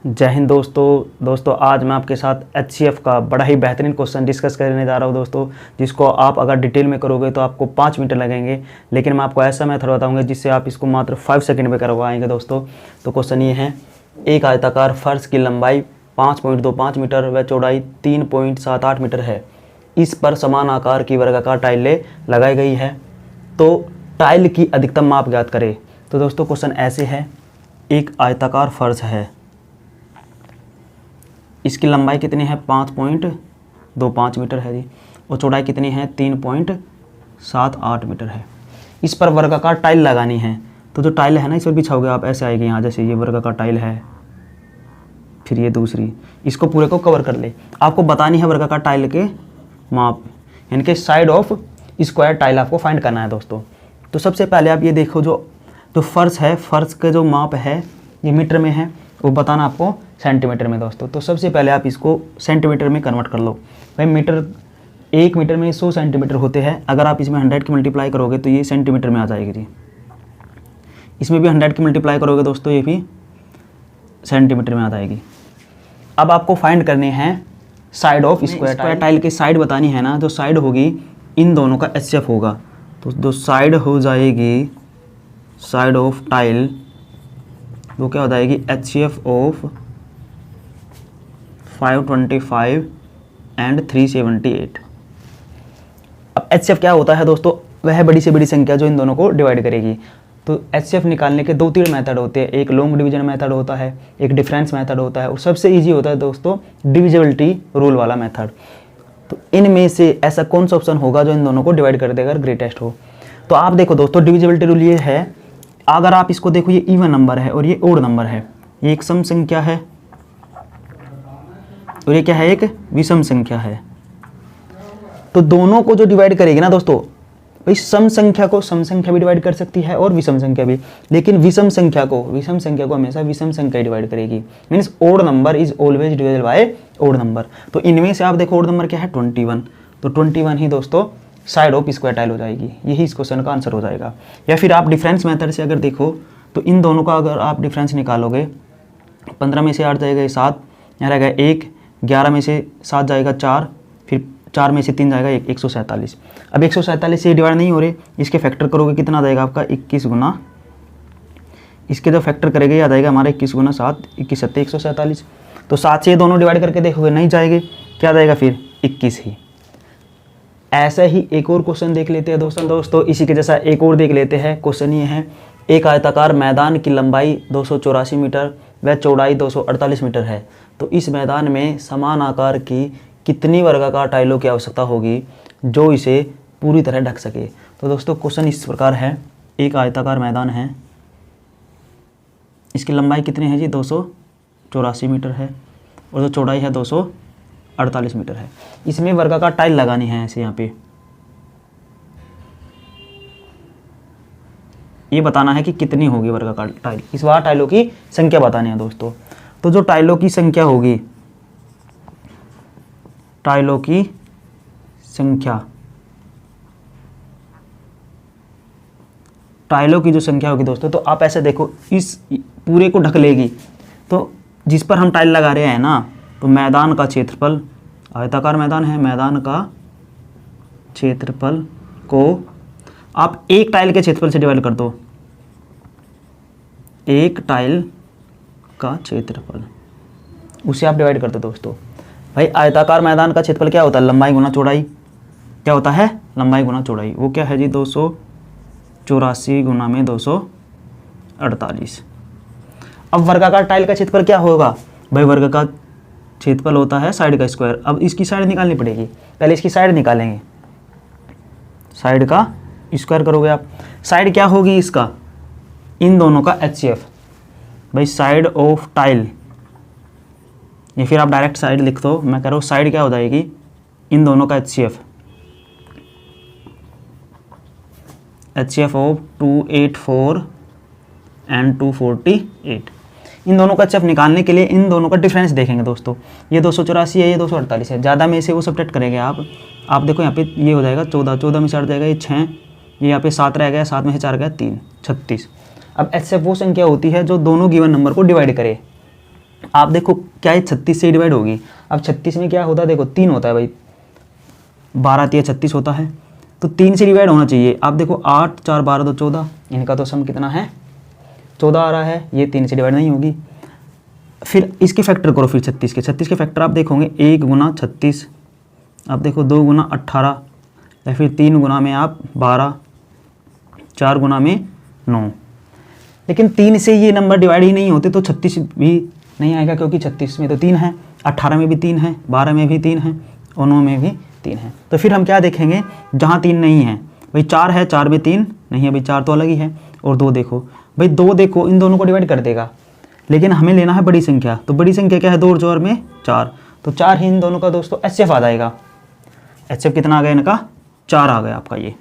जय हिंद दोस्तों आज मैं आपके साथ HCF का बड़ा ही बेहतरीन क्वेश्चन डिस्कस करने जा रहा हूँ दोस्तों, जिसको आप अगर डिटेल में करोगे तो आपको 5 मिनट लगेंगे, लेकिन मैं आपको ऐसा मेथड बताऊंगा जिससे आप इसको मात्र 5 सेकंड में करवाएंगे दोस्तों। तो क्वेश्चन ये है, एक आयताकार फर्श की लंबाई 5.25 मीटर व चौड़ाई 3.78 मीटर है। इस पर समान आकार की वर्गाकार टाइलें लगाई गई है, तो टाइल की अधिकतम माप ज्ञात करें। तो दोस्तों क्वेश्चन ऐसे है, एक आयताकार फर्श है, इसकी लंबाई कितनी है 5.25 मीटर है जी, और चौड़ाई कितनी है 3.78 मीटर है। इस पर वर्गाकार टाइल लगानी है, तो जो टाइल है ना इस पर बिछाओगे आप, ऐसे आएगी यहाँ, जैसे ये वर्गाकार टाइल है, फिर ये दूसरी, इसको पूरे को कवर कर ले। आपको बतानी है वर्गाकार टाइल के माप, यानी कि साइड ऑफ स्क्वायर टाइल आपको फाइंड करना है दोस्तों। तो सबसे पहले आप ये देखो, जो फर्श है, फर्श का जो माप है ये मीटर में है, वो बताना आपको सेंटीमीटर में दोस्तों। तो सबसे पहले आप इसको सेंटीमीटर में कन्वर्ट कर लो। भाई मीटर, 1 मीटर में 100 सेंटीमीटर होते हैं, अगर आप इसमें 100 की मल्टीप्लाई करोगे तो ये सेंटीमीटर में आ जाएगी जी। इसमें भी 100 की मल्टीप्लाई करोगे दोस्तों, ये भी सेंटीमीटर में आ जाएगी। अब आपको फाइंड करने हैं साइड ऑफ स्क्वायर टाइल की साइड बतानी है ना, जो साइड होगी इन दोनों का HCF होगा। तो जो साइड हो जाएगी, साइड ऑफ टाइल, वो क्या हो जाएगी HCF ऑफ 525 एंड 378। अब HCF क्या होता है दोस्तों, वह बड़ी से बड़ी संख्या जो इन दोनों को डिवाइड करेगी। तो HCF निकालने के 2-3 मेथड होते हैं, एक लॉन्ग डिवीजन मेथड होता है, एक डिफरेंस मेथड होता है, और सबसे इजी होता है दोस्तों डिविजिबिलिटी रूल वाला मेथड। तो इनमें से ऐसा कौन सा ऑप्शन होगा जो इन दोनों को डिवाइड कर देगा अगर ग्रेटेस्ट हो। तो आप देखो दोस्तों, डिविजिबिलिटी रूल ये है, अगर आप इसको देखो, ये इवन नंबर है और ये ओड नंबर है, ये एक सम संख्या है और ये क्या है, एक विषम संख्या है। तो दोनों को जो डिवाइड करेगी ना दोस्तों, भाई सम संख्या को सम संख्या भी डिवाइड कर सकती है और विषम संख्या भी, लेकिन विषम संख्या को हमेशा विषम संख्या डिवाइड करेगी। Means odd number is always divided by odd number. तो इनमें से आप देखो ओड नंबर क्या है 21, तो 21 ही दोस्तों साइड ऑफ स्क्वायर टाइल हो जाएगी। यही इस क्वेश्चन का आंसर हो जाएगा। या फिर आप डिफरेंस मेथड से अगर देखो, तो इन दोनों का अगर आप डिफरेंस निकालोगे, 15 में से 8 जाएगा ये 7, यहाँ रहेगा 1, 11 में से 7 जाएगा 4, फिर 4 में से 3 जाएगा 147। अब 147 से डिवाइड नहीं हो रहे, इसके फैक्टर करोगे कितना जाएगा आपका 21 गुना, इसके जो फैक्टर करेंगे याद आएगा हमारा 21 गुना 7, 21 7 147। तो 7 से ये दोनों डिवाइड करके देखोगे नहीं जाएंगे, क्या जाएगा फिर 21 ही। ऐसा ही एक और क्वेश्चन देख लेते हैं दोस्तों इसी के जैसा एक और देख लेते हैं। क्वेश्चन ये है, एक आयताकार मैदान की लंबाई 284 मीटर व चौड़ाई 248 मीटर है, तो इस मैदान में समान आकार की कितनी वर्गाकार टाइलों की आवश्यकता होगी जो इसे पूरी तरह ढक सके। तो दोस्तों क्वेश्चन इस प्रकार है, एक आयताकार मैदान है, इसकी लंबाई कितनी है जी 284 मीटर है, और जो चौड़ाई है 248 मीटर है। इसमें वर्गाकार टाइल लगानी है ऐसे, यहाँ पे ये बताना है कि कितनी होगी वर्गाकार टाइल, इस बार टाइलों की संख्या बतानी है दोस्तों। तो जो टाइलों की संख्या होगी, टाइलों की जो संख्या होगी दोस्तों, तो आप ऐसे देखो, इस पूरे को ढक लेगी। तो जिस पर हम टाइल लगा रहे हैं ना, तो मैदान का क्षेत्रफल, आयताकार मैदान है, मैदान का क्षेत्रफल को आप एक टाइल के क्षेत्रफल से डिवाइड कर दो, एक टाइल का क्षेत्रफल, उसे आप डिवाइड कर दो दोस्तों। भाई आयताकार मैदान का क्षेत्रफल क्या होता है, लंबाई गुना चौड़ाई, क्या होता है लंबाई गुना चौड़ाई, वो क्या है जी 284 गुना में 248। अब वर्गाकार टाइल का क्षेत्रफल क्या होगा, भाई वर्ग का क्षेत्रफल होता है साइड का स्क्वायर। अब इसकी साइड निकालनी पड़ेगी, पहले इसकी साइड निकालेंगे, साइड का स्क्वायर करोगे आप। साइड क्या होगी इसका, इन दोनों का HCF, भाई साइड ऑफ टाइल, या फिर आप डायरेक्ट साइड लिख दो, मैं कह रहा हूँ साइड क्या हो जाएगी इन दोनों का HCF ऑफ 284 एंड 248। इन दोनों का HCF निकालने के लिए इन दोनों का डिफरेंस देखेंगे दोस्तों। ये 284 है, ये 248 है, ज़्यादा में से वो सब्ट्रैक्ट करेंगे आप देखो यहाँ पे ये हो जाएगा 14 में 4 जाएगा, ये 6, ये यहाँ पे 7 रह गया, 7 में से 4 गया 3, 36। अब HCF वो संख्या होती है जो दोनों गिवन नंबर को डिवाइड करे। आप देखो क्या ये 36 से डिवाइड होगी। अब 36 में क्या होता है, देखो 3 होता है भाई, 12 3 36 होता है, तो 3 से डिवाइड होना चाहिए। आप देखो 8 4 12 तो 14, इनका तो सम कितना है 14 आ रहा है, ये 3 से डिवाइड नहीं होगी। फिर इसके फैक्टर करो, फिर 36 के फैक्टर आप देखोगे 1 गुना 36, आप देखो 2 गुना 18, या फिर 3 गुना में आप 12, 4 गुना में 9। लेकिन 3 से ये नंबर डिवाइड ही नहीं होते तो 36 भी नहीं आएगा, क्योंकि 36 में तो 3 है, 18 में भी 3 है, 12 में भी 3 है और 9 में भी 3 है। तो फिर हम क्या देखेंगे, जहाँ 3 नहीं है भाई 4 है, 4 में 3 नहीं है भाई, 4 तो अलग ही है। और 2 देखो भाई, 2 देखो इन दोनों को डिवाइड कर देगा, लेकिन हमें लेना है बड़ी संख्या। तो बड़ी संख्या क्या है, 2 और 4 में 4, तो 4 ही इन दोनों का दोस्तों HCF आ जाएगा। HCF कितना आ गया इनका, 4 आ गया आपका ये।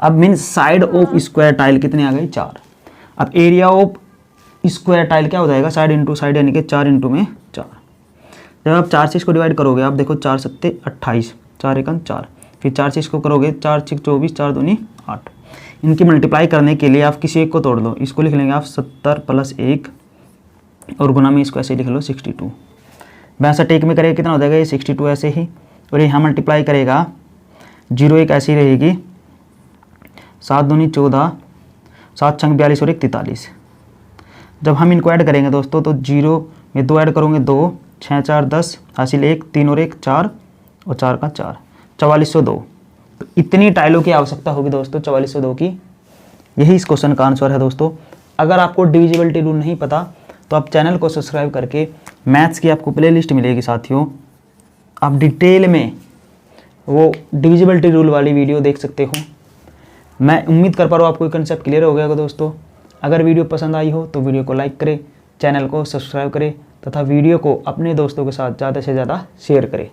अब mean side of square tile कितने आ गए, 4। अब एरिया ऑफ स्क्वायर टाइल क्या हो जाएगा, साइड इंटू साइड, यानी कि 4 इंटू में 4। जब आप 4 से इसको डिवाइड करोगे, आप देखो 4 7 28, 4 1 4, फिर 4 से इसको करोगे 4 6 24, 4 दूनी 8। इनकी मल्टीप्लाई करने के लिए आप किसी एक को तोड़ लो, इसको लिख लेंगे आप 70 + 1 और गुना में इसको ऐसे लिख लो 62। 62 एक में करेगा कितना हो जाएगा, ये 62 ऐसे ही, और यहाँ मल्टीप्लाई करेगा 0 1 ऐसी रहेगी, 7 दूनी 14, 7 छंग 42 और 1 43। जब हम इनको ऐड करेंगे दोस्तों, तो 0 में 2 ऐड करोगे 2, 6 4 10, हासिल 1, 3 और 1 4, और 4 का 4, 4402। तो इतनी टाइलों की आवश्यकता होगी दोस्तों, 4402 की। यही इस क्वेश्चन का आंसर है दोस्तों। अगर आपको डिविजिबिलिटी रूल नहीं पता तो आप चैनल को सब्सक्राइब करके मैथ्स की आपको प्लेलिस्ट मिलेगी साथियों, आप डिटेल में वो डिविजिबिलिटी रूल वाली वीडियो देख सकते हो। मैं उम्मीद कर पा रहा हूँ आपको कंसेप्ट क्लियर हो गया होगा दोस्तों। अगर वीडियो पसंद आई हो तो वीडियो को लाइक करें, चैनल को सब्सक्राइब करें तथा वीडियो को अपने दोस्तों के साथ ज़्यादा से ज़्यादा शेयर करें।